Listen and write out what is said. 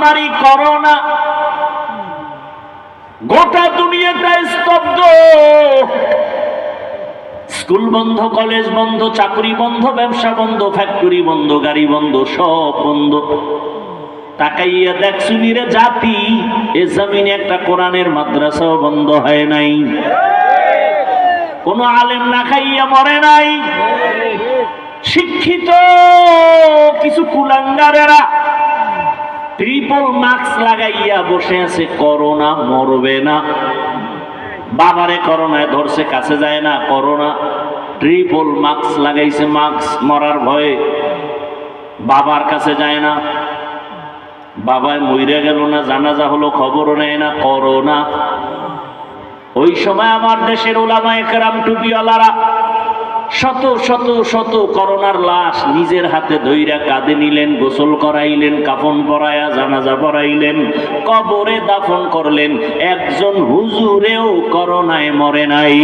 মহামারী করোনা, গোটা দুনিয়াটা স্তব্ধ। স্কুল বন্ধ, কলেজ বন্ধ, চাকরি বন্ধ, ব্যবসা বন্ধ, ফ্যাক্টরি বন্ধ, গাড়ি বন্ধ, সব বন্ধ। তাকাইয়া দেখ সুনিরে জাতি, এ জমিনে একটা কোরআনের মাদ্রাসাও বন্ধ হয় নাই, কোন আলেম না খাইয়া মরে নাই। শিক্ষিত কিছু কুলাঙ্গারেরা ট্রিপল মাস্ক লাগাইয়া বসে আছে, করোনা মরবে না। বাবারে করোনায় ধরছে, কাছে যায় না, করোনা ট্রিপল মাস্ক লাগাইছে, মাস্ক মরার ভয়ে বাবার কাছে যায় না। বাবায় মইরা গেল না, জানাজা হলো, খবরও নেয় না, করোনা। ওই সময় আমার দেশের উলামায়ে কেরাম টুপিওয়ালারা শত শত শত করোনার লাশ নিজের হাতে ধইরা কাঁধে নিলেন, গোসল করাইলেন, কাফন পরায়া জানাজা পড়াইলেন, কবরে দাফন করলেন। একজন হুজুরেও করোনায় মরে নাই।